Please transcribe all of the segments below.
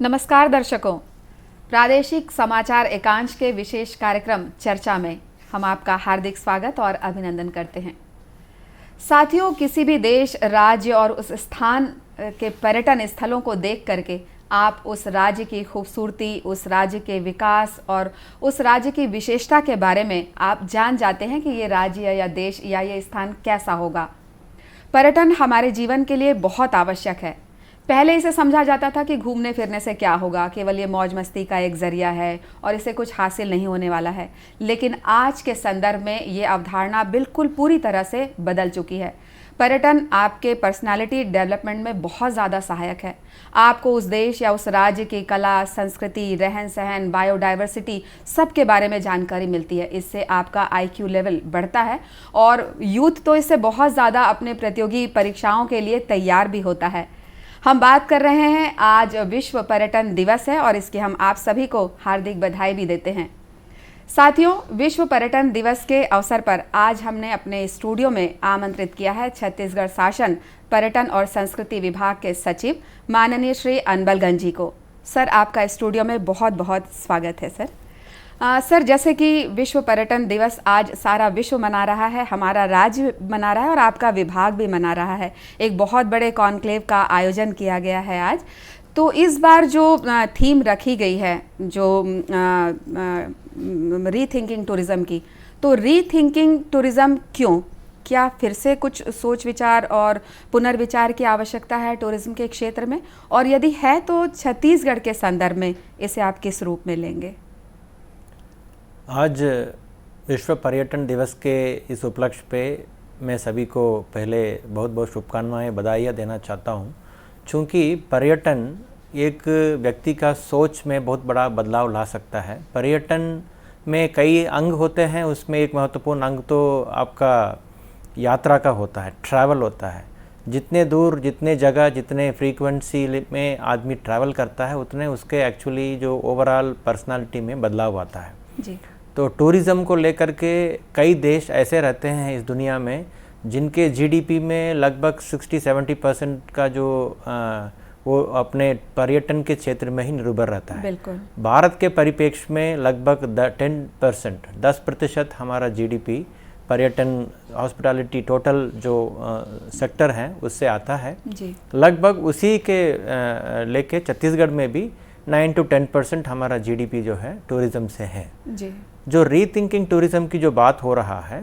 नमस्कार दर्शकों, प्रादेशिक समाचार एकांश के विशेष कार्यक्रम चर्चा में हम आपका हार्दिक स्वागत और अभिनंदन करते हैं। साथियों, किसी भी देश, राज्य और उस स्थान के पर्यटन स्थलों को देख करके आप उस राज्य की खूबसूरती, उस राज्य के विकास और उस राज्य की विशेषता के बारे में आप जान जाते हैं कि ये राज्य या देश या ये स्थान कैसा होगा। पर्यटन हमारे जीवन के लिए बहुत आवश्यक है। पहले इसे समझा जाता था कि घूमने फिरने से क्या होगा, केवल ये मौज मस्ती का एक जरिया है और इसे कुछ हासिल नहीं होने वाला है। लेकिन आज के संदर्भ में ये अवधारणा बिल्कुल पूरी तरह से बदल चुकी है। पर्यटन आपके पर्सनालिटी डेवलपमेंट में बहुत ज़्यादा सहायक है। आपको उस देश या उस राज्य की कला, संस्कृति, रहन सहन, बायोडाइवर्सिटी सब के बारे में जानकारी मिलती है। इससे आपका IQ लेवल बढ़ता है और यूथ तो इससे बहुत ज़्यादा अपने प्रतियोगी परीक्षाओं के लिए तैयार भी होता है। हम बात कर रहे हैं, आज विश्व पर्यटन दिवस है और इसकी हम आप सभी को हार्दिक बधाई भी देते हैं। साथियों, विश्व पर्यटन दिवस के अवसर पर आज हमने अपने स्टूडियो में आमंत्रित किया है छत्तीसगढ़ शासन पर्यटन और संस्कृति विभाग के सचिव माननीय श्री अनबलगंज जी को। सर, आपका स्टूडियो में बहुत बहुत स्वागत है। सर, जैसे कि विश्व पर्यटन दिवस आज सारा विश्व मना रहा है, हमारा राज्य मना रहा है और आपका विभाग भी मना रहा है। एक बहुत बड़े कॉन्क्लेव का आयोजन किया गया है आज। तो इस बार जो थीम रखी गई है, जो रीथिंकिंग टूरिज्म की, तो रीथिंकिंग टूरिज्म क्यों? क्या फिर से कुछ सोच विचार और पुनर्विचार की आवश्यकता है टूरिज्म के क्षेत्र में? और यदि है तो छत्तीसगढ़ के संदर्भ में इसे आप किस रूप में लेंगे? आज विश्व पर्यटन दिवस के इस उपलक्ष्य पे मैं सभी को पहले बहुत बहुत शुभकामनाएं, बधाइयाँ देना चाहता हूँ। चूँकि पर्यटन एक व्यक्ति का सोच में बहुत बड़ा बदलाव ला सकता है। पर्यटन में कई अंग होते हैं, उसमें एक महत्वपूर्ण अंग तो आपका यात्रा का होता है, ट्रैवल होता है। जितने दूर, जितने जगह, जितने फ्रीक्वेंसी में आदमी ट्रैवल करता है, उतने उसके एक्चुअली जो ओवरऑल पर्सनालिटी में बदलाव आता है जी। तो टूरिज़्म को लेकर के कई देश ऐसे रहते हैं इस दुनिया में जिनके GDP में लगभग 60-70% का जो वो अपने पर्यटन के क्षेत्र में ही निर्भर रहता है। बिल्कुल। भारत के परिप्रेक्ष्य में लगभग 10% हमारा GDP पर्यटन, हॉस्पिटैलिटी, टोटल जो सेक्टर है उससे आता है जी। लगभग उसी के लेके छत्तीसगढ़ में भी 9 to 10% हमारा GDP जो है टूरिज़्म से है जी। जो रीथिंकिंग टूरिज़्म की जो बात हो रहा है,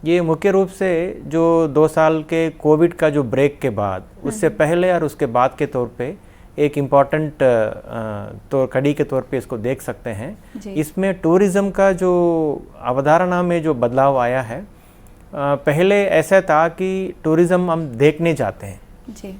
ये मुख्य रूप से जो 2 साल के कोविड का जो ब्रेक के बाद, उससे पहले और उसके बाद के तौर पे एक इम्पॉर्टेंट तो कड़ी के तौर पे इसको देख सकते हैं। इसमें टूरिज़्म का जो अवधारणा में जो बदलाव आया है, पहले ऐसा था कि टूरिज़्म हम देखने जाते हैं जी।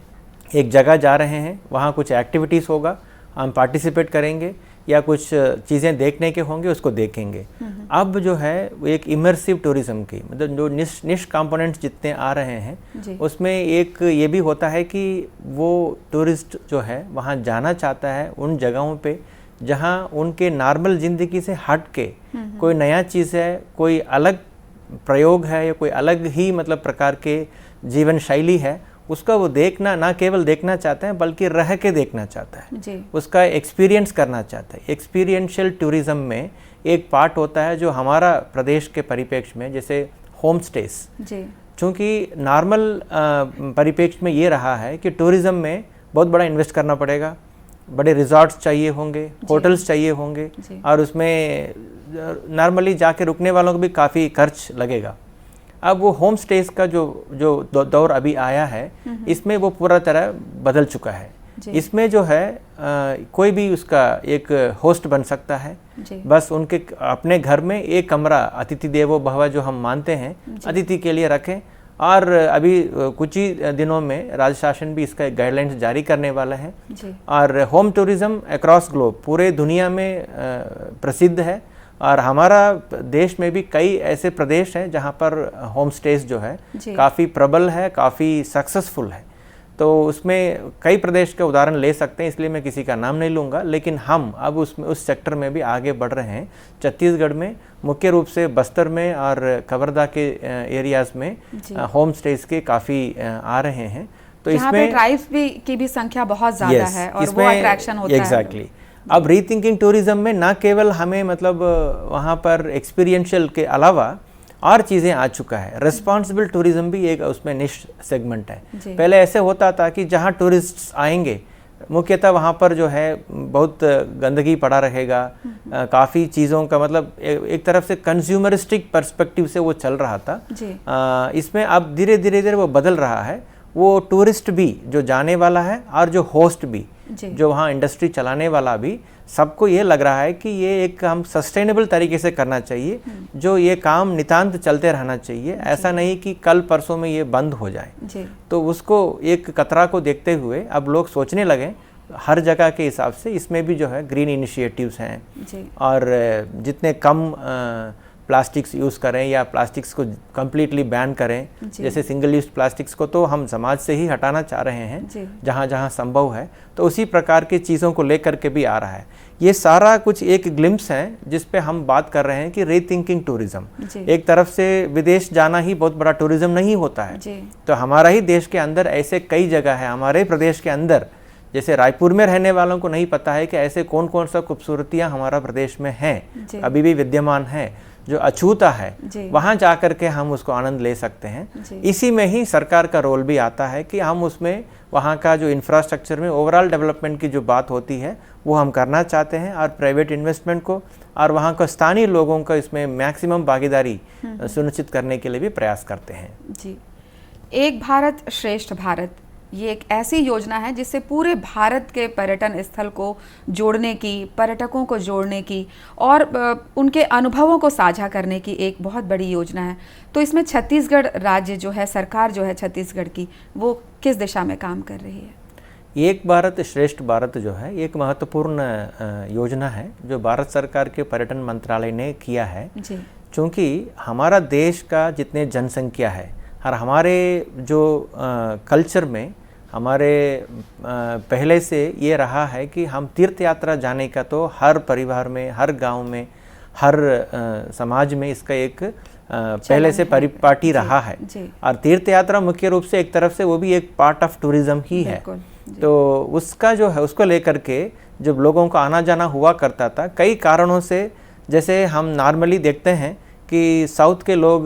एक जगह जा रहे हैं, वहाँ कुछ एक्टिविटीज़ होगा, हम पार्टिसिपेट करेंगे या कुछ चीज़ें देखने के होंगे, उसको देखेंगे। अब जो है वो एक इमर्सिव टूरिज़्म की, मतलब जो निश कंपोनेंट्स जितने आ रहे हैं उसमें एक ये भी होता है कि वो टूरिस्ट जो है वहाँ जाना चाहता है उन जगहों पे जहाँ उनके नॉर्मल ज़िंदगी से हट के कोई नया चीज़ है, कोई अलग प्रयोग है या कोई अलग ही मतलब प्रकार के जीवन शैली है, उसका वो देखना, ना केवल देखना चाहते हैं बल्कि रह के देखना चाहता है जी। उसका एक्सपीरियंस करना चाहता है। एक्सपीरियंशियल टूरिज़्म में एक पार्ट होता है जो हमारा प्रदेश के परिप्रेक्ष्य में, जैसे होम स्टेस। चूँकि नॉर्मल परिप्रेक्ष्य में ये रहा है कि टूरिज़्म में बहुत बड़ा इन्वेस्ट करना पड़ेगा, बड़े रिजॉर्ट्स चाहिए होंगे, होटल्स चाहिए होंगे और उसमें नॉर्मली जाके रुकने वालों को भी काफ़ी खर्च लगेगा। अब वो होम स्टेज का जो दौर अभी आया है, इसमें वो पूरा तरह बदल चुका है। इसमें जो है कोई भी उसका एक होस्ट बन सकता है। बस उनके अपने घर में एक कमरा अतिथि देवो भव जो हम मानते हैं, अतिथि के लिए रखें। और अभी कुछ ही दिनों में राज्य शासन भी इसका गाइडलाइंस जारी करने वाला है। और होम टूरिज़्म अक्रॉस ग्लोब पूरे दुनिया में प्रसिद्ध है और हमारा देश में भी कई ऐसे प्रदेश हैं जहाँ पर होम स्टेज जो है काफ़ी प्रबल है, काफ़ी सक्सेसफुल है। तो उसमें कई प्रदेश के उदाहरण ले सकते हैं, इसलिए मैं किसी का नाम नहीं लूँगा, लेकिन हम अब उस सेक्टर में भी आगे बढ़ रहे हैं। छत्तीसगढ़ में मुख्य रूप से बस्तर में और कवर्धा के एरियाज़ में होम स्टेज के काफ़ी आ रहे हैं। तो इसमें ट्राइब्स की भी संख्या बहुत ज्यादा है और वो अट्रैक्शन होता है। एग्जैक्टली। अब रीथिंकिंग टूरिज्म में ना केवल हमें मतलब वहाँ पर एक्सपीरियंशियल के अलावा और चीज़ें आ चुका है। रिस्पॉन्सिबल टूरिज्म भी एक उसमें निश सेगमेंट है। पहले ऐसे होता था कि जहाँ टूरिस्ट आएंगे मुख्यतः वहाँ पर जो है बहुत गंदगी पड़ा रहेगा, काफ़ी चीज़ों का मतलब एक तरफ से कंज्यूमरिस्टिक पर्सपेक्टिव से वो चल रहा था। इसमें अब धीरे धीरे वो बदल रहा है। वो टूरिस्ट भी जो जाने वाला है और जो होस्ट भी, जो वहाँ इंडस्ट्री चलाने वाला भी, सबको ये लग रहा है कि ये एक हम सस्टेनेबल तरीके से करना चाहिए, जो ये काम नितांत चलते रहना चाहिए, ऐसा नहीं कि कल परसों में ये बंद हो जाए। तो उसको एक कतरा को देखते हुए अब लोग सोचने लगे हर जगह के हिसाब से इसमें भी जो है ग्रीन इनिशिएटिव्स हैं और जितने कम प्लास्टिक्स यूज़ करें या प्लास्टिक्स को कम्प्लीटली बैन करें। जैसे सिंगल यूज प्लास्टिक्स को तो हम समाज से ही हटाना चाह रहे हैं जहाँ जहाँ संभव है, तो उसी प्रकार की चीज़ों को लेकर के भी आ रहा है। ये सारा कुछ एक ग्लिम्स है जिस पे हम बात कर रहे हैं कि रीथिंकिंग टूरिज्म। एक तरफ से विदेश जाना ही बहुत बड़ा टूरिज्म नहीं होता है, तो हमारा ही देश के अंदर ऐसे कई जगह है, हमारे प्रदेश के अंदर, जैसे रायपुर में रहने वालों को नहीं पता है कि ऐसे कौन कौन सा खूबसूरतियाँ हमारा प्रदेश में हैं, अभी भी विद्यमान है, जो अछूता है, वहाँ जा कर के हम उसको आनंद ले सकते हैं। इसी में ही सरकार का रोल भी आता है कि हम उसमें वहाँ का जो इंफ्रास्ट्रक्चर में ओवरऑल डेवलपमेंट की जो बात होती है वो हम करना चाहते हैं, और प्राइवेट इन्वेस्टमेंट को और वहाँ का स्थानीय लोगों का इसमें मैक्सिमम भागीदारी सुनिश्चित करने के लिए भी प्रयास करते हैं। जी, एक भारत श्रेष्ठ भारत, ये एक ऐसी योजना है जिससे पूरे भारत के पर्यटन स्थल को जोड़ने की, पर्यटकों को जोड़ने की और उनके अनुभवों को साझा करने की एक बहुत बड़ी योजना है। तो इसमें छत्तीसगढ़ राज्य जो है, सरकार जो है छत्तीसगढ़ की, वो किस दिशा में काम कर रही है? एक भारत श्रेष्ठ भारत जो है एक महत्वपूर्ण योजना है जो भारत सरकार के पर्यटन मंत्रालय ने किया है। क्योंकि हमारा देश का जितने जनसंख्या है और हमारे जो कल्चर में हमारे पहले से ये रहा है कि हम तीर्थ यात्रा जाने का तो हर परिवार में, हर गांव में, हर समाज में इसका एक पहले से परिपाटी रहा है। और तीर्थ यात्रा मुख्य रूप से एक तरफ से वो भी एक पार्ट ऑफ टूरिज्म ही है। तो उसका जो है उसको लेकर के जब लोगों का आना जाना हुआ करता था, कई कारणों से, जैसे हम नॉर्मली देखते हैं कि साउथ के लोग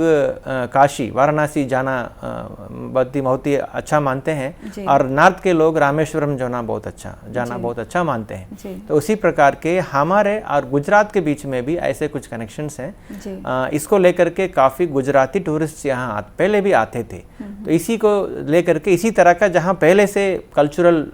काशी, वाराणसी जाना बहुत ही अच्छा मानते हैं, और नॉर्थ के लोग रामेश्वरम जाना बहुत अच्छा मानते हैं। तो उसी प्रकार के हमारे और गुजरात के बीच में भी ऐसे कुछ कनेक्शंस हैं। इसको लेकर के काफ़ी गुजराती टूरिस्ट यहाँ पहले भी आते थे। तो इसी को लेकर के, इसी तरह का जहाँ पहले से कल्चरल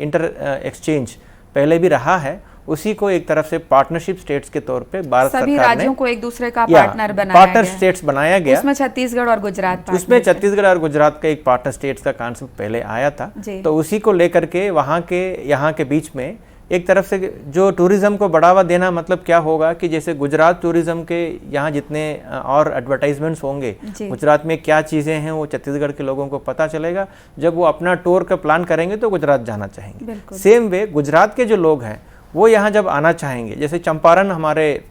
इंटर एक्सचेंज पहले भी रहा है, उसी को एक तरफ से पार्टनरशिप स्टेट्स के तौर पे भारत सरकार ने सभी राज्यों को एक दूसरे का पार्टनर स्टेट्स बनाया गया। उसमें छत्तीसगढ़ और गुजरात, उसमें छत्तीसगढ़ और गुजरात का एक पार्टनर स्टेट्स का कॉन्सेप्ट पहले आया था। तो उसी को लेकर के वहाँ के यहाँ के बीच में एक तरफ से जो टूरिज्म को बढ़ावा देना, मतलब क्या होगा कि जैसे गुजरात टूरिज्म के यहाँ जितने और एडवर्टाइजमेंट्स होंगे, गुजरात में क्या चीज़ें हैं वो छत्तीसगढ़ के लोगों को पता चलेगा। जब वो अपना टूर का प्लान करेंगे तो गुजरात जाना चाहेंगे। सेम वे गुजरात के जो लोग हैं वो यहाँ जब आना चाहेंगे, जैसे चंपारण हमारे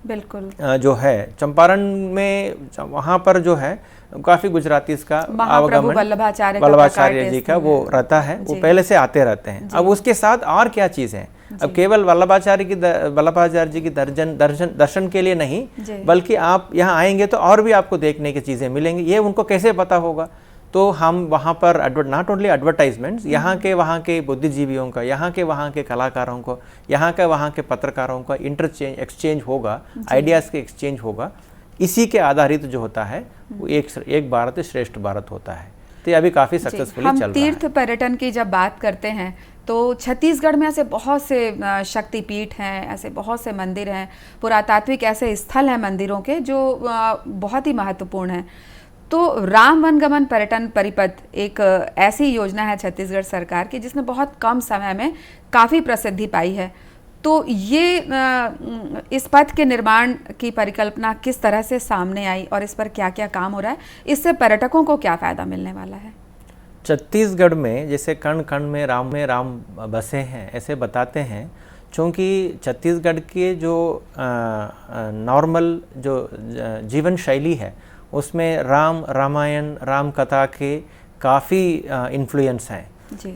बिल्कुल जो है, चंपारण में वहाँ पर जो है काफ़ी गुजराती इसका आवागमन वल्लभाचार्य जी का वो रहता है, वो पहले से आते रहते हैं। अब उसके साथ और क्या चीज़ है, अब केवल वल्लभाचार्य जी की दर्शन के लिए नहीं, बल्कि आप यहाँ आएंगे तो और भी आपको देखने की चीज़ें मिलेंगी। ये उनको कैसे पता होगा? तो हम वहाँ पर नॉट ओनली एडवर्टाइजमेंट्स, यहाँ के वहाँ के बुद्धिजीवियों का, यहाँ के वहाँ के कलाकारों को, यहाँ के वहाँ के पत्रकारों का एक्सचेंज होगा, आइडियाज़ के एक्सचेंज होगा। इसी के आधारित जो होता है वो एक भारत श्रेष्ठ भारत होता है। तो ये अभी काफ़ी सक्सेसफुली चल रहा है। हम तीर्थ पर्यटन की जब बात करते हैं तो छत्तीसगढ़ में ऐसे बहुत से शक्तिपीठ हैं, ऐसे बहुत से मंदिर हैं, पुरातात्विक ऐसे स्थल हैं मंदिरों के जो बहुत ही महत्वपूर्ण हैं। तो राम वनगमन पर्यटन परिपथ एक ऐसी योजना है छत्तीसगढ़ सरकार की जिसने बहुत कम समय में काफ़ी प्रसिद्धि पाई है। तो ये इस पथ के निर्माण की परिकल्पना किस तरह से सामने आई और इस पर क्या क्या काम हो रहा है, इससे पर्यटकों को क्या फ़ायदा मिलने वाला है? छत्तीसगढ़ में जैसे कण कण में राम बसे हैं ऐसे बताते हैं, क्योंकि छत्तीसगढ़ के जो नॉर्मल जो जीवन शैली है उसमें रामायण, राम कथा के काफ़ी इन्फ्लुएंस हैं।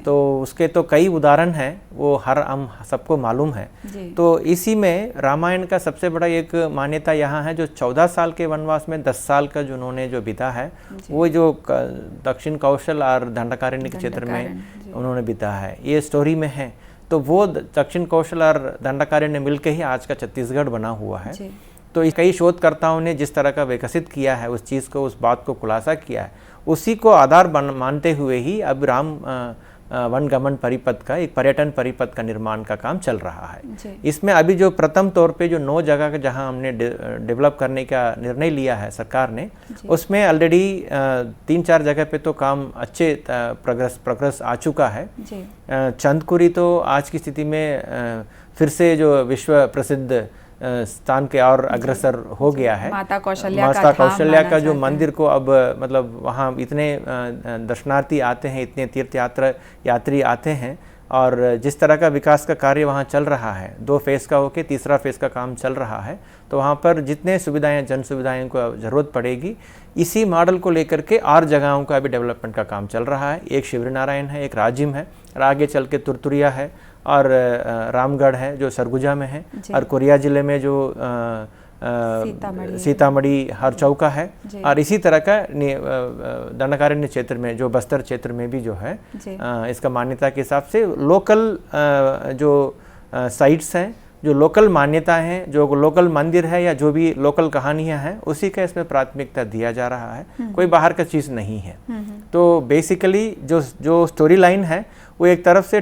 तो उसके तो कई उदाहरण हैं, वो हर हम सबको मालूम है। तो इसी में रामायण का सबसे बड़ा एक मान्यता यहाँ है, जो 14 साल के वनवास में 10 साल का जिन्होंने जो बिता है, वो जो दक्षिण कौशल और दंडकारण्य के क्षेत्र में उन्होंने बिता है, ये स्टोरी में है। तो वो दक्षिण कौशल और दंडकारण्य मिलकर ही आज का छत्तीसगढ़ बना हुआ है। तो कई शोधकर्ताओं ने जिस तरह का विकसित किया है उस चीज़ को, उस बात को खुलासा किया है, उसी को आधार मानते हुए ही अब राम वनगमन परिपथ का, एक पर्यटन परिपथ का निर्माण का काम चल रहा है। इसमें अभी जो प्रथम तौर पे जो 9 जगह का जहां हमने डेवलप करने का निर्णय लिया है सरकार ने, उसमें ऑलरेडी 3-4 जगह पे तो काम अच्छे प्रोग्रेस आ चुका है। चंदकुरी तो आज की स्थिति में फिर से जो विश्व प्रसिद्ध स्थान के और अग्रसर हो गया है। माता कौशल्या का जो मंदिर को अब मतलब वहाँ इतने दर्शनार्थी आते हैं, इतने तीर्थ यात्री आते हैं, और जिस तरह का विकास का कार्य वहाँ चल रहा है, 2 फेज़ का होके 3रा फेज़ का काम चल रहा है, तो वहाँ पर जितने सुविधाएं, जन सुविधाएं को ज़रूरत पड़ेगी, इसी मॉडल को लेकर के और जगहों का अभी डेवलपमेंट का काम चल रहा है। एक शिवनारायण है, एक राजिम है, और आगे चल के तुरतुरिया है, और रामगढ़ है जो सरगुजा में है, और कोरिया जिले में जो सीतामढ़ी हरचौका है, और इसी तरह का दंडकारण्य क्षेत्र में जो बस्तर क्षेत्र में भी जो है इसका मान्यता के हिसाब से लोकल जो साइट्स हैं, जो लोकल मान्यता हैं, जो लोकल मंदिर है या जो भी लोकल कहानियां हैं, उसी का इसमें प्राथमिकता दिया जा रहा है। कोई बाहर का चीज़ नहीं है। तो बेसिकली जो स्टोरी लाइन है वो एक तरफ से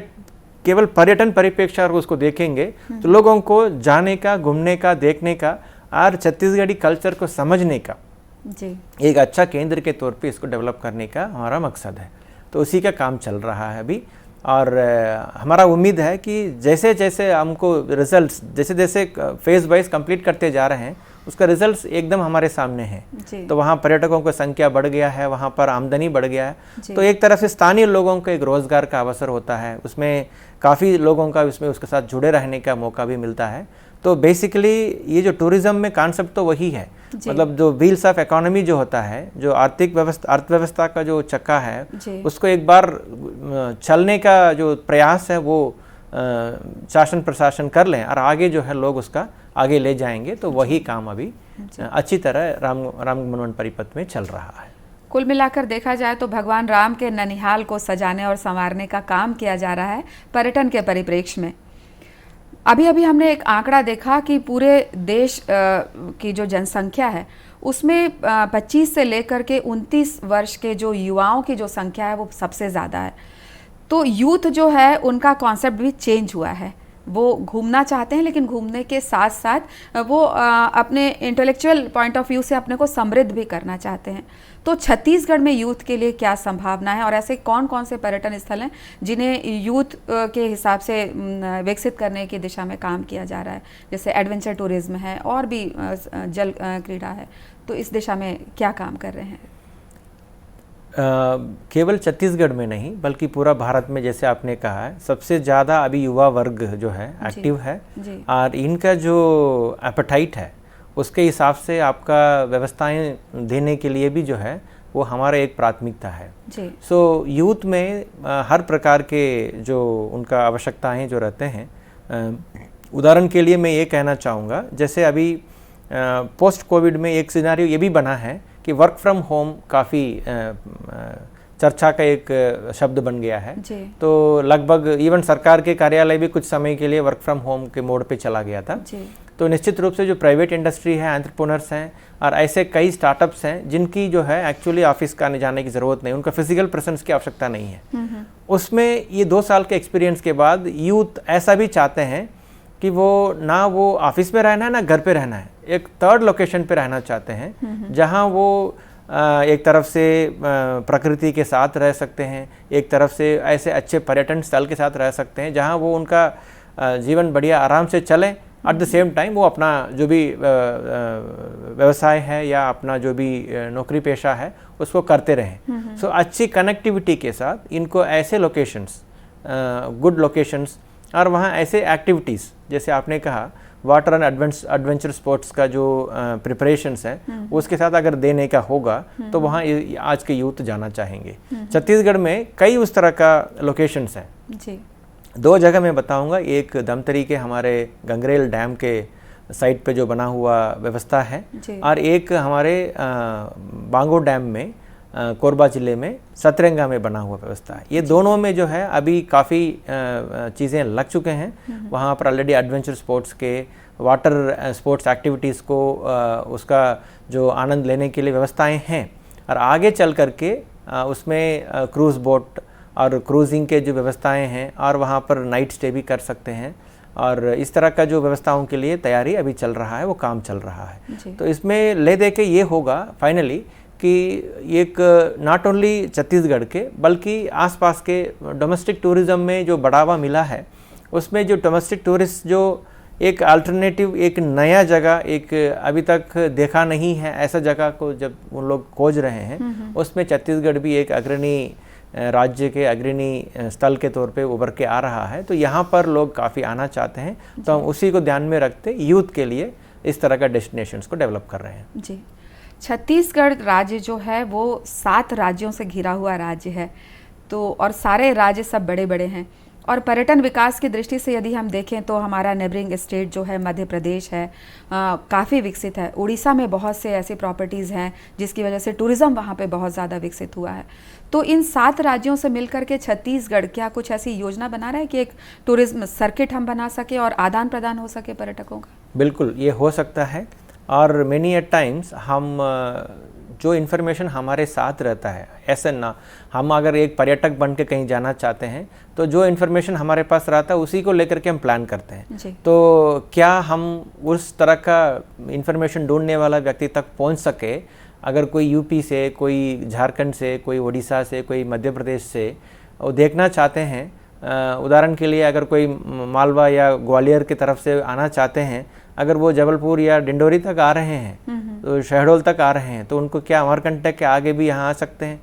केवल पर्यटन परिप्रेक्ष्य और उसको देखेंगे तो लोगों को जाने का, घूमने का, देखने का और छत्तीसगढ़ी कल्चर को समझने का एक अच्छा केंद्र के तौर पे इसको डेवलप करने का हमारा मकसद है। तो उसी का काम चल रहा है अभी, और हमारा उम्मीद है कि जैसे जैसे हमको रिजल्ट्स जैसे जैसे फेज वाइज कंप्लीट करते जा रहे हैं, उसका रिजल्ट्स एकदम हमारे सामने है। तो वहाँ पर्यटकों की संख्या बढ़ गया है, वहाँ पर आमदनी बढ़ गया है, तो एक तरफ से स्थानीय लोगों को एक रोजगार का अवसर होता है, उसमें काफ़ी लोगों का उसमें उसके साथ जुड़े रहने का मौका भी मिलता है। तो बेसिकली ये जो टूरिज्म में कॉन्सेप्ट तो वही है, मतलब जो व्हील्स ऑफ इकोनॉमी जो होता है, जो अर्थव्यवस्था का जो चक्का है, उसको एक बार चलने का जो प्रयास है वो शासन प्रशासन कर लें और आगे जो है लोग उसका आगे ले जाएंगे। तो वही काम अभी अच्छी तरह रामगमन परिपथ में चल रहा है। कुल मिलाकर देखा जाए तो भगवान राम के ननिहाल को सजाने और संवारने का काम किया जा रहा है पर्यटन के परिप्रेक्ष्य में। अभी अभी हमने एक आंकड़ा देखा कि पूरे देश की जो जनसंख्या है उसमें 25 से लेकर के 29 वर्ष के जो युवाओं की जो संख्या है वो सबसे ज़्यादा है। तो यूथ जो है उनका कॉन्सेप्ट भी चेंज हुआ है, वो घूमना चाहते हैं, लेकिन घूमने के साथ साथ वो अपने इंटेलेक्चुअल पॉइंट ऑफ व्यू से अपने को समृद्ध भी करना चाहते हैं। तो छत्तीसगढ़ में यूथ के लिए क्या संभावना है और ऐसे कौन कौन से पर्यटन स्थल हैं जिन्हें यूथ के हिसाब से विकसित करने की दिशा में काम किया जा रहा है? जैसे एडवेंचर टूरिज्म है और भी जल क्रीड़ा है, तो इस दिशा में क्या काम कर रहे हैं? केवल छत्तीसगढ़ में नहीं बल्कि पूरा भारत में, जैसे आपने कहा है, सबसे ज़्यादा अभी युवा वर्ग जो है एक्टिव है, और इनका जो एपेटाइट है उसके हिसाब से आपका व्यवस्थाएं देने के लिए भी जो है वो हमारा एक प्राथमिकता है। सो यूथ में हर प्रकार के जो उनका आवश्यकताएं जो रहते हैं, उदाहरण के लिए मैं ये कहना चाहूँगा, जैसे अभी पोस्ट कोविड में एक सिनेरियो ये भी बना है कि वर्क फ्रॉम होम काफ़ी चर्चा का एक शब्द बन गया है। तो लगभग इवन सरकार के कार्यालय भी कुछ समय के लिए वर्क फ्रॉम होम के मोड पे चला गया था। तो निश्चित रूप से जो प्राइवेट इंडस्ट्री है, एंटरप्रेन्योर्स हैं और ऐसे कई स्टार्टअप्स हैं जिनकी जो है एक्चुअली ऑफिस का आने जाने की ज़रूरत नहीं, उनका फिजिकल प्रेजेंस की आवश्यकता नहीं है। उसमें ये 2 साल के एक्सपीरियंस के बाद यूथ ऐसा भी चाहते हैं कि वो ना वो ऑफिस में रहना है ना घर पे रहना है, एक थर्ड लोकेशन पे रहना चाहते हैं जहां वो एक तरफ से प्रकृति के साथ रह सकते हैं, एक तरफ से ऐसे अच्छे पर्यटन स्थल के साथ रह सकते हैं जहां वो उनका जीवन बढ़िया आराम से चले, एट द सेम टाइम वो अपना जो भी व्यवसाय है या अपना जो भी नौकरी पेशा है उसको करते रहें। सो अच्छी कनेक्टिविटी के साथ इनको ऐसे लोकेशंस, गुड लोकेशंस और वहाँ ऐसे एक्टिविटीज़, जैसे आपने कहा वाटर एंड एडवेंचर स्पोर्ट्स का जो प्रिपरेशंस है उसके साथ अगर देने का होगा तो वहाँ आज के यूथ जाना चाहेंगे। छत्तीसगढ़ में कई उस तरह का लोकेशंस हैं जी। 2 जगह मैं बताऊंगा, एक दमतरी के हमारे गंगरेल डैम के साइट पे जो बना हुआ व्यवस्था है और एक हमारे बांगो डैम में कोरबा जिले में सतरंगा में बना हुआ व्यवस्था है। ये दोनों में जो है अभी काफ़ी चीज़ें लग चुके हैं। वहाँ पर ऑलरेडी एडवेंचर स्पोर्ट्स के वाटर स्पोर्ट्स एक्टिविटीज़ को उसका जो आनंद लेने के लिए व्यवस्थाएं हैं और आगे चल करके उसमें क्रूज़ बोट और क्रूजिंग के जो व्यवस्थाएं हैं और वहाँ पर नाइट स्टे भी कर सकते हैं और इस तरह का जो व्यवस्थाओं के लिए तैयारी अभी चल रहा है, वो काम चल रहा है। तो इसमें ले दे के ये होगा फाइनली कि एक नॉट ओनली छत्तीसगढ़ के बल्कि आसपास के डोमेस्टिक टूरिज़्म में जो बढ़ावा मिला है उसमें जो डोमेस्टिक टूरिस्ट जो एक अल्टरनेटिव, एक नया जगह, एक अभी तक देखा नहीं है ऐसा जगह को जब उन लोग खोज रहे हैं उसमें छत्तीसगढ़ भी एक अग्रणी राज्य के अग्रणी स्थल के तौर पे उभर के आ रहा है। तो यहाँ पर लोग काफ़ी आना चाहते हैं, तो हम उसी को ध्यान में रखते यूथ के लिए इस तरह का डेस्टिनेशंस को डेवलप कर रहे हैं जी। छत्तीसगढ़ राज्य जो है वो 7 राज्यों से घिरा हुआ राज्य है, तो और सारे राज्य सब बड़े बड़े हैं और पर्यटन विकास की दृष्टि से यदि हम देखें तो हमारा नेबरिंग स्टेट जो है मध्य प्रदेश है काफ़ी विकसित है। उड़ीसा में बहुत से ऐसी प्रॉपर्टीज़ हैं जिसकी वजह से टूरिज़्म वहाँ पे बहुत ज़्यादा विकसित हुआ है। तो इन 7 राज्यों से मिलकर के छत्तीसगढ़ क्या कुछ ऐसी योजना बना रहा है कि एक टूरिज्म सर्किट हम बना सके और आदान प्रदान हो सके पर्यटकों का? बिल्कुल, ये हो सकता है और मेनी एट टाइम्स हम जो इन्फॉर्मेशन हमारे साथ रहता है, ऐसे ना हम अगर एक पर्यटक बन के कहीं जाना चाहते हैं तो जो इन्फॉर्मेशन हमारे पास रहता है उसी को लेकर के हम प्लान करते हैं। तो क्या हम उस तरह का इन्फॉर्मेशन ढूंढने वाला व्यक्ति तक पहुंच सके, अगर कोई यूपी से, कोई झारखंड से, कोई उड़ीसा से, कोई मध्य प्रदेश से वो देखना चाहते हैं, उदाहरण के लिए अगर कोई मालवा या ग्वालियर की तरफ से आना चाहते हैं, अगर वो जबलपुर या डिंडोरी तक आ रहे हैं तो शहडोल तक आ रहे हैं तो उनको क्या अमरकंटक के आगे भी यहाँ आ सकते हैं।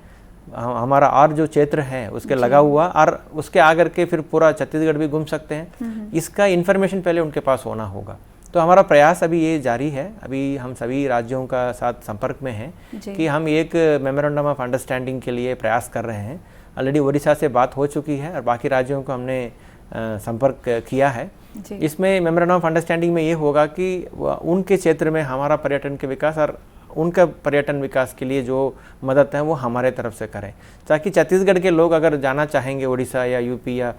हमारा और जो क्षेत्र है उसके लगा हुआ और उसके आकर के फिर पूरा छत्तीसगढ़ भी घूम सकते हैं। इसका इन्फॉर्मेशन पहले उनके पास होना होगा। तो हमारा प्रयास अभी ये जारी है, अभी हम सभी राज्यों का साथ संपर्क में हैं कि हम एक मेमोरेंडम ऑफ अंडरस्टैंडिंग के लिए प्रयास कर रहे हैं। ऑलरेडी उड़ीसा से बात हो चुकी है और बाकी राज्यों को हमने संपर्क किया है। इसमें मेमोरेंडम ऑफ अंडरस्टैंडिंग में ये होगा कि उनके क्षेत्र में हमारा पर्यटन के विकास और उनका पर्यटन विकास के लिए जो मदद है वो हमारे तरफ से करें, ताकि छत्तीसगढ़ के लोग अगर जाना चाहेंगे उड़ीसा या यूपी या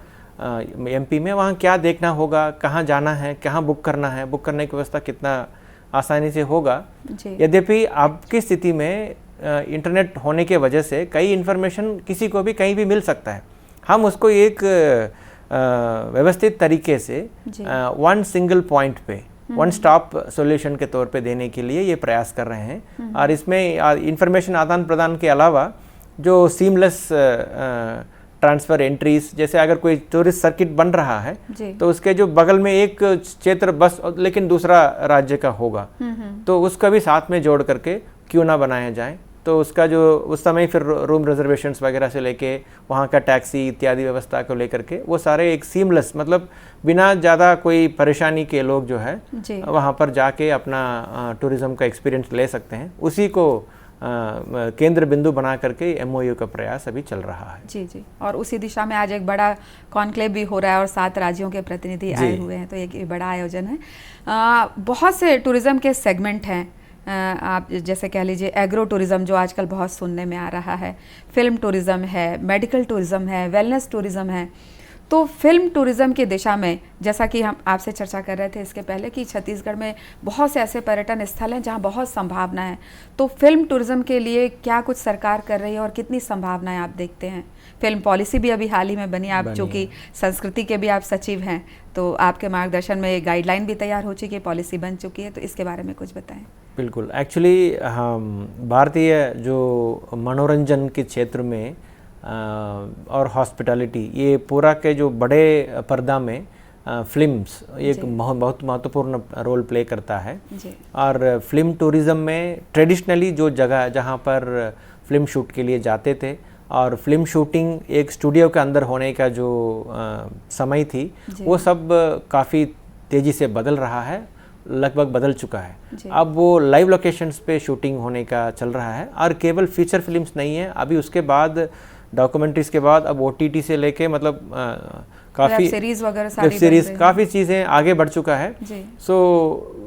एमपी में, वहाँ क्या देखना होगा, कहाँ जाना है, कहाँ बुक करना है, बुक करने की व्यवस्था कितना आसानी से होगा। यद्यपि आपकी स्थिति में इंटरनेट होने के वजह से कई इन्फॉर्मेशन किसी को भी कहीं भी मिल सकता है। हम उसको एक व्यवस्थित तरीके से वन सिंगल पॉइंट पे वन स्टॉप सॉल्यूशन के तौर पे देने के लिए ये प्रयास कर रहे हैं। और इसमें इंफॉर्मेशन आदान प्रदान के अलावा जो सीमलेस ट्रांसफ़र एंट्रीज, जैसे अगर कोई टूरिस्ट सर्किट बन रहा है तो उसके जो बगल में एक क्षेत्र बस लेकिन दूसरा राज्य का होगा तो उसका भी साथ में जोड़ करके क्यों ना बनाया जाए। तो उसका जो उस समय फिर रूम रिजर्वेशंस वगैरह से लेके वहाँ का टैक्सी इत्यादि व्यवस्था को लेकर के वो सारे एक सीमलेस, मतलब बिना ज़्यादा कोई परेशानी के लोग जो है वहाँ पर जाके अपना टूरिज़्म का एक्सपीरियंस ले सकते हैं। उसी को केंद्र बिंदु बना करके एमओयू का प्रयास अभी चल रहा है। जी जी, और उसी दिशा में आज एक बड़ा कॉन्क्लेव भी हो रहा है और 7 राज्यों के प्रतिनिधि आए हुए हैं, तो एक बड़ा आयोजन है। बहुत से टूरिज़्म के सेगमेंट हैं, आप जैसे कह लीजिए एग्रो टूरिज़्म जो आजकल बहुत सुनने में आ रहा है, फिल्म टूरिज़्म है, मेडिकल टूरिज़्म है, वेलनेस टूरिज़्म है। तो फिल्म टूरिज़्म की दिशा में जैसा कि हम आपसे चर्चा कर रहे थे इसके पहले कि छत्तीसगढ़ में बहुत से ऐसे पर्यटन स्थल हैं जहां बहुत संभावना है, तो फिल्म टूरिज़्म के लिए क्या कुछ सरकार कर रही है और कितनी संभावनाएं आप देखते हैं? फिल्म पॉलिसी भी अभी हाल ही में बनी, आप चूँकि संस्कृति के भी आप सचिव हैं, तो आपके मार्गदर्शन में गाइडलाइन भी तैयार हो चुकी है, पॉलिसी बन चुकी है, तो इसके बारे में कुछ बताएं। बिल्कुल, एक्चुअली हम भारतीय जो मनोरंजन के क्षेत्र में और हॉस्पिटैलिटी, ये पूरा के जो बड़े पर्दा में फिल्म्स एक बहुत महत्वपूर्ण रोल प्ले करता है। और फिल्म टूरिज़्म में ट्रेडिशनली जो जगह जहाँ पर फिल्म शूट के लिए जाते थे और फिल्म शूटिंग एक स्टूडियो के अंदर होने का जो समय थी वो सब काफ़ी तेज़ी से बदल रहा है लगभग बदल चुका है। अब वो लाइव लोकेशंस पे शूटिंग होने का चल रहा है और केवल फीचर फिल्म्स नहीं है, अभी उसके बाद डॉक्यूमेंट्रीज के बाद अब OTT से लेके मतलब काफ़ी वेब सीरीज काफ़ी चीज़ें आगे बढ़ चुका है। सो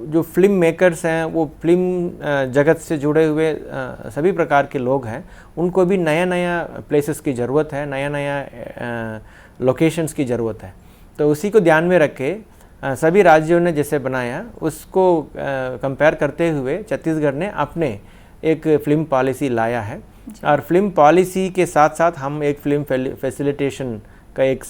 जो फिल्म मेकर्स हैं वो फिल्म जगत से जुड़े हुए सभी प्रकार के लोग हैं, उनको भी नया नया प्लेसेस की ज़रूरत है, नया नया लोकेशंस की ज़रूरत है। तो उसी को ध्यान में रख के सभी राज्यों ने जैसे बनाया उसको कंपेयर करते हुए छत्तीसगढ़ ने अपने एक फ़िल्म पॉलिसी लाया है। और फिल्म पॉलिसी के साथ साथ हम एक फिल्म फैसिलिटेशन का एक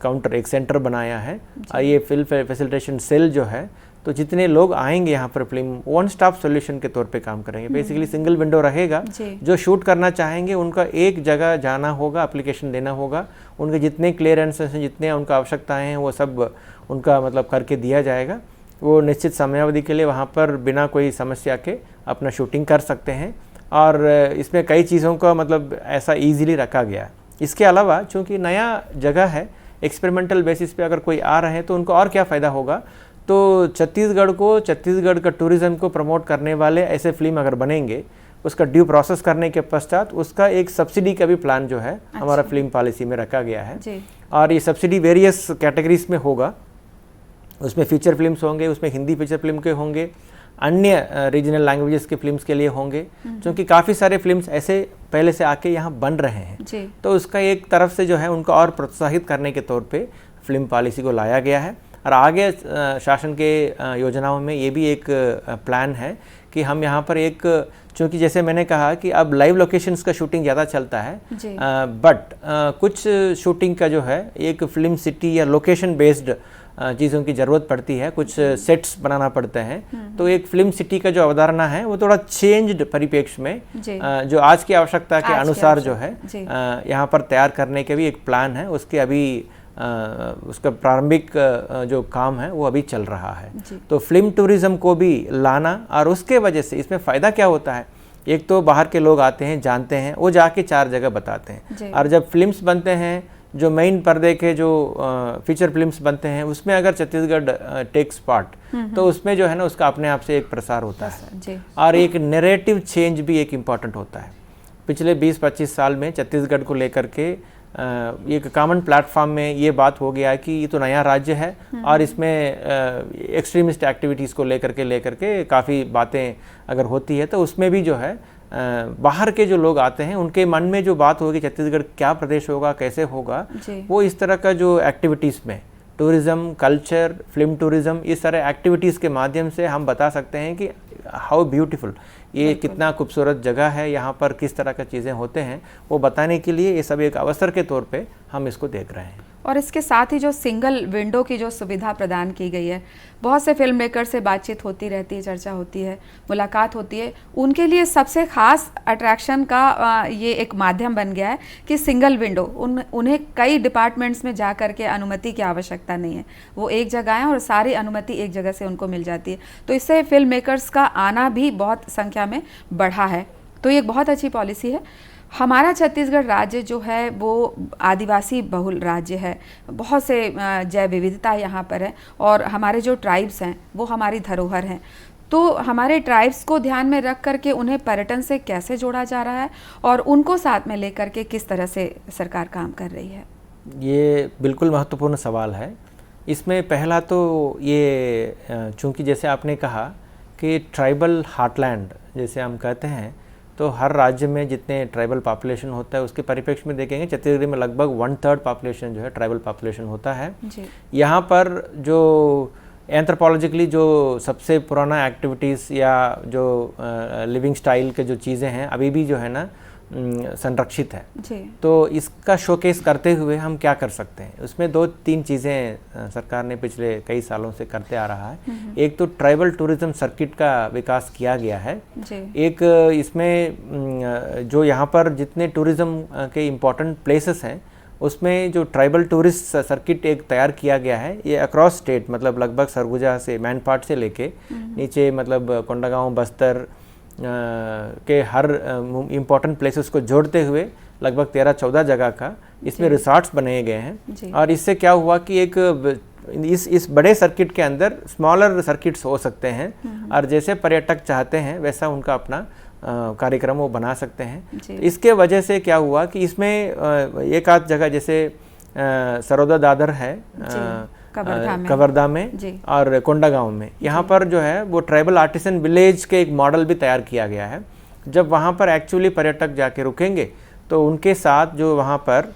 काउंटर, एक सेंटर बनाया है। और ये फिल्म फैसिलिटेशन सेल जो है, तो जितने लोग आएंगे यहाँ पर फिल्म वन स्टॉप सॉल्यूशन के तौर पे काम करेंगे। बेसिकली सिंगल विंडो रहेगा, जो शूट करना चाहेंगे उनका एक जगह जाना होगा, एप्लीकेशन देना होगा, उनके जितने क्लियरेंसेस हैं, जितने उनका आवश्यकताएं हैं वो सब उनका मतलब करके दिया जाएगा। वो निश्चित समयावधि के लिए वहाँ पर बिना कोई समस्या के अपना शूटिंग कर सकते हैं। और इसमें कई चीज़ों का मतलब ऐसा ईजीली रखा गया है। इसके अलावा चूँकि नया जगह है, एक्सपेरिमेंटल बेसिस पे अगर कोई आ रहे हैं तो उनको और क्या फ़ायदा होगा, तो छत्तीसगढ़ का टूरिज़्म को प्रमोट करने वाले ऐसे फिल्म अगर बनेंगे, उसका ड्यू प्रोसेस करने के पश्चात उसका एक सब्सिडी का भी प्लान जो है हमारा फिल्म पॉलिसी में रखा गया है। और ये सब्सिडी वेरियस कैटेगरीज में होगा, उसमें फीचर फिल्म्स होंगे, उसमें हिंदी फीचर फिल्म के होंगे, अन्य रीजनल लैंग्वेजेस के फिल्म्स के लिए होंगे, क्योंकि काफ़ी सारे फिल्म्स ऐसे पहले से आके यहाँ बन रहे हैं। तो उसका एक तरफ से जो है उनको और प्रोत्साहित करने के तौर पे फिल्म पॉलिसी को लाया गया है। और आगे शासन के योजनाओं में ये भी एक प्लान है कि हम यहाँ पर एक, चूँकि जैसे मैंने कहा कि अब लाइव लोकेशंस का शूटिंग ज़्यादा चलता है, बट कुछ शूटिंग का जो है एक फिल्म सिटी या लोकेशन बेस्ड चीज़ों की ज़रूरत पड़ती है, कुछ सेट्स बनाना पड़ते हैं। तो एक फिल्म सिटी का जो अवधारणा है वो थोड़ा चेंज्ड परिप्रेक्ष्य में जो आज की आवश्यकता के अनुसार जो है यहाँ पर तैयार करने के भी एक प्लान है। उसके अभी उसका प्रारंभिक जो काम है वो अभी चल रहा है। तो फिल्म टूरिज्म को भी लाना, और उसके वजह से इसमें फ़ायदा क्या होता है, एक तो बाहर के लोग आते हैं, जानते हैं, वो जाके 4 जगह बताते हैं। और जब फिल्म्स बनते हैं, जो मेन पर्दे के जो फीचर फिल्म्स बनते हैं, उसमें अगर छत्तीसगढ़ टेक्स पार्ट, तो उसमें जो है ना उसका अपने आप से एक प्रसार होता है। और एक नैरेटिव चेंज भी एक इम्पॉर्टेंट होता है। पिछले 20-25 साल में छत्तीसगढ़ को लेकर के एक कॉमन प्लेटफॉर्म में ये बात हो गया कि ये तो नया राज्य है और इसमें एक्सट्रीमिस्ट एक्टिविटीज़ को लेकर के काफ़ी बातें अगर होती है, तो उसमें भी जो है बाहर के जो लोग आते हैं उनके मन में जो बात होगी छत्तीसगढ़ क्या प्रदेश होगा, कैसे होगा, वो इस तरह का जो एक्टिविटीज़ में टूरिज़्म, कल्चर, फिल्म टूरिज़्म, इस तरह एक्टिविटीज़ के माध्यम से हम बता सकते हैं कि हाउ ब्यूटीफुल, ये कितना खूबसूरत जगह है, यहाँ पर किस तरह का चीज़ें होते हैं, वो बताने के लिए ये सब एक अवसर के तौर पे हम इसको देख रहे हैं। और इसके साथ ही जो सिंगल विंडो की जो सुविधा प्रदान की गई है, बहुत से फिल्म मेकर से बातचीत होती रहती है, चर्चा होती है, मुलाकात होती है, उनके लिए सबसे खास अट्रैक्शन का ये एक माध्यम बन गया है कि सिंगल विंडो, उन्हें कई डिपार्टमेंट्स में जा कर के अनुमति की आवश्यकता नहीं है, वो एक जगह आए और सारी अनुमति एक जगह से उनको मिल जाती है। तो इससे फिल्म मेकर्स का आना भी बहुत संख्या में बढ़ा है। तो ये एक बहुत अच्छी पॉलिसी है। हमारा छत्तीसगढ़ राज्य जो है वो आदिवासी बहुल राज्य है, बहुत से जैव विविधता यहाँ पर है, और हमारे जो ट्राइब्स हैं वो हमारी धरोहर हैं। तो हमारे ट्राइब्स को ध्यान में रख करके उन्हें पर्यटन से कैसे जोड़ा जा रहा है और उनको साथ में लेकर के किस तरह से सरकार काम कर रही है? ये बिल्कुल महत्वपूर्ण सवाल है। इसमें पहला तो ये, चूँकि जैसे आपने कहा कि ट्राइबल हार्टलैंड जैसे हम कहते हैं, तो हर राज्य में जितने ट्राइबल पॉपुलेशन होता है उसके परिप्रेक्ष्य में देखेंगे छत्तीसगढ़ में लगभग 1/3 पॉपुलेशन जो है ट्राइबल पॉपुलेशन होता है। यहाँ पर जो एंथ्रोपोलॉजिकली जो सबसे पुराना एक्टिविटीज़ या जो लिविंग स्टाइल के जो चीज़ें हैं अभी भी जो है ना संरक्षित है। तो इसका शोकेस करते हुए हम क्या कर सकते हैं, उसमें 2-3 चीज़ें सरकार ने पिछले कई सालों से करते आ रहा है। एक तो ट्राइबल टूरिज्म सर्किट का विकास किया गया है। एक इसमें जो यहाँ पर जितने टूरिज्म के इम्पोर्टेंट प्लेसेस हैं उसमें जो ट्राइबल टूरिस्ट सर्किट एक तैयार किया गया है, ये अक्रॉस स्टेट, मतलब लगभग सरगुजा से, मैनपाट से लेके नीचे मतलब कोंडागांव, बस्तर के हर इम्पोर्टेंट प्लेसेस को जोड़ते हुए लगभग 13-14 जगह का इसमें रिसॉर्ट्स बनाए गए हैं। और इससे क्या हुआ कि एक इस बड़े सर्किट के अंदर स्मॉलर सर्किट्स हो सकते हैं, और जैसे पर्यटक चाहते हैं वैसा उनका अपना कार्यक्रम वो बना सकते हैं। इसके वजह से क्या हुआ कि इसमें एक आध जगह जैसे सरोदा दादर है कवर्धा में और कोंडागांव में, यहाँ पर जो है वो ट्राइबल आर्टिसन विलेज के एक मॉडल भी तैयार किया गया है। जब वहाँ पर एक्चुअली पर्यटक जाके रुकेंगे तो उनके साथ जो वहाँ पर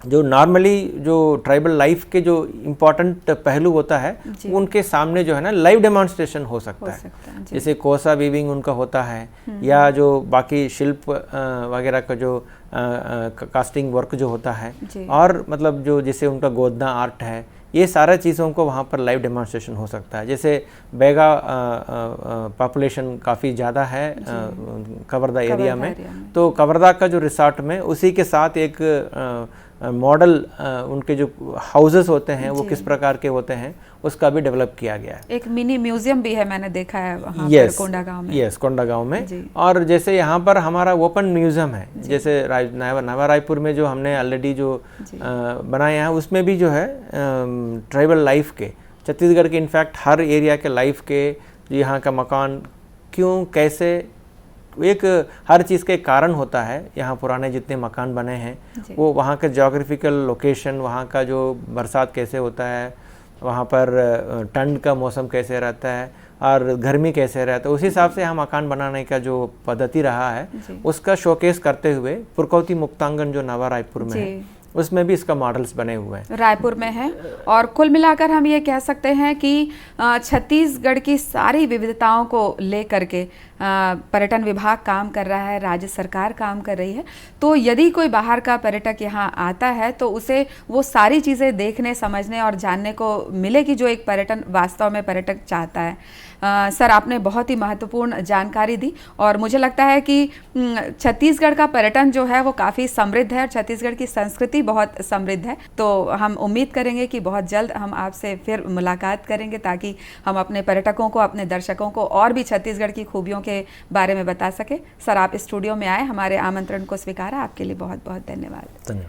जो नॉर्मली जो ट्राइबल लाइफ के जो इम्पोर्टेंट पहलू होता है उनके सामने जो है ना लाइव डेमोन्स्ट्रेशन हो सकता है। जैसे कोसा वीविंग उनका होता है, या जो बाकी शिल्प वगैरह का जो कास्टिंग वर्क जो होता है, और मतलब जो जैसे उनका गोदना आर्ट है, ये सारा चीज़ों को वहाँ पर लाइव डेमोन्स्ट्रेशन हो सकता है। जैसे बैगा पॉपुलेशन काफ़ी ज़्यादा है कवर्धा एरिया में, तो कवर्धा का जो रिसॉर्ट में उसी के साथ एक मॉडल उनके जो हाउसेस होते हैं वो किस प्रकार के होते हैं उसका भी डेवलप किया गया है। एक मिनी म्यूजियम भी है, मैंने देखा है वहाँ पर कोंडागांव में। यस, कोंडागांव में। और जैसे यहाँ पर हमारा ओपन म्यूजियम है, जैसे नवा रायपुर में जो हमने ऑलरेडी जो बनाए हैं उसमें भी जो है ट्राइबल लाइफ के, छत्तीसगढ़ के इनफैक्ट हर एरिया के लाइफ के, यहाँ का मकान क्यों कैसे, एक हर चीज़ का एक कारण होता है। यहाँ पुराने जितने मकान बने हैं वो वहाँ का ज्योग्राफिकल लोकेशन, वहाँ का जो बरसात कैसे होता है, वहाँ पर ठंड का मौसम कैसे रहता है और गर्मी कैसे रहता है, उस हिसाब से यहाँ मकान बनाने का जो पद्धति रहा है उसका शोकेस करते हुए पुरकौती मुक्तांगन जो नवा रायपुर में है उसमें भी इसका मॉडल्स बने हुए हैं, रायपुर में है। और कुल मिलाकर हम ये कह सकते हैं कि छत्तीसगढ़ की सारी विविधताओं को लेकर के पर्यटन विभाग काम कर रहा है, राज्य सरकार काम कर रही है। तो यदि कोई बाहर का पर्यटक यहाँ आता है तो उसे वो सारी चीज़ें देखने, समझने और जानने को मिलेगी जो एक पर्यटन वास्तव में पर्यटक चाहता है। सर, आपने बहुत ही महत्वपूर्ण जानकारी दी और मुझे लगता है कि छत्तीसगढ़ का पर्यटन जो है वो काफ़ी समृद्ध है और छत्तीसगढ़ की संस्कृति बहुत समृद्ध है। तो हम उम्मीद करेंगे कि बहुत जल्द हम आपसे फिर मुलाकात करेंगे ताकि हम अपने पर्यटकों को, अपने दर्शकों को और भी छत्तीसगढ़ की खूबियों के बारे में बता सके। सर, आप स्टूडियो में आए, हमारे आमंत्रण को स्वीकारा, आपके लिए बहुत बहुत धन्यवाद।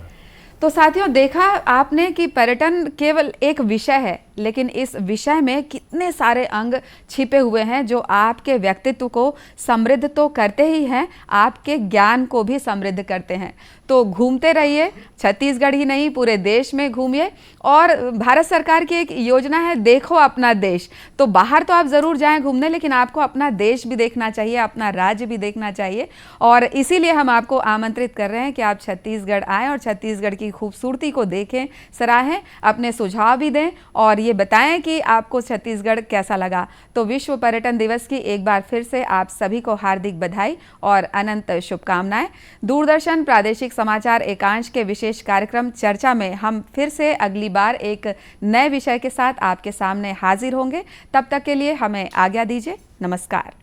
तो साथियों, देखा आपने कि पर्यटन केवल एक विषय है, लेकिन इस विषय में कितने सारे अंग छिपे हुए हैं जो आपके व्यक्तित्व को समृद्ध तो करते ही हैं, आपके ज्ञान को भी समृद्ध करते हैं। तो घूमते रहिए, छत्तीसगढ़ ही नहीं पूरे देश में घूमिए। और भारत सरकार की एक योजना है, देखो अपना देश। तो बाहर तो आप ज़रूर जाएं घूमने, लेकिन आपको अपना देश भी देखना चाहिए, अपना राज्य भी देखना चाहिए। और इसीलिए हम आपको आमंत्रित कर रहे हैं कि आप छत्तीसगढ़ आएँ और छत्तीसगढ़ की खूबसूरती को देखें, सराहें, अपने सुझाव भी दें और ये बताएं कि आपको छत्तीसगढ़ कैसा लगा। तो विश्व पर्यटन दिवस की एक बार फिर से आप सभी को हार्दिक बधाई और अनंत शुभकामनाएं। दूरदर्शन प्रादेशिक समाचार एकांश के विशेष कार्यक्रम चर्चा में हम फिर से अगली बार एक नए विषय के साथ आपके सामने हाजिर होंगे। तब तक के लिए हमें आज्ञा दीजिए। नमस्कार।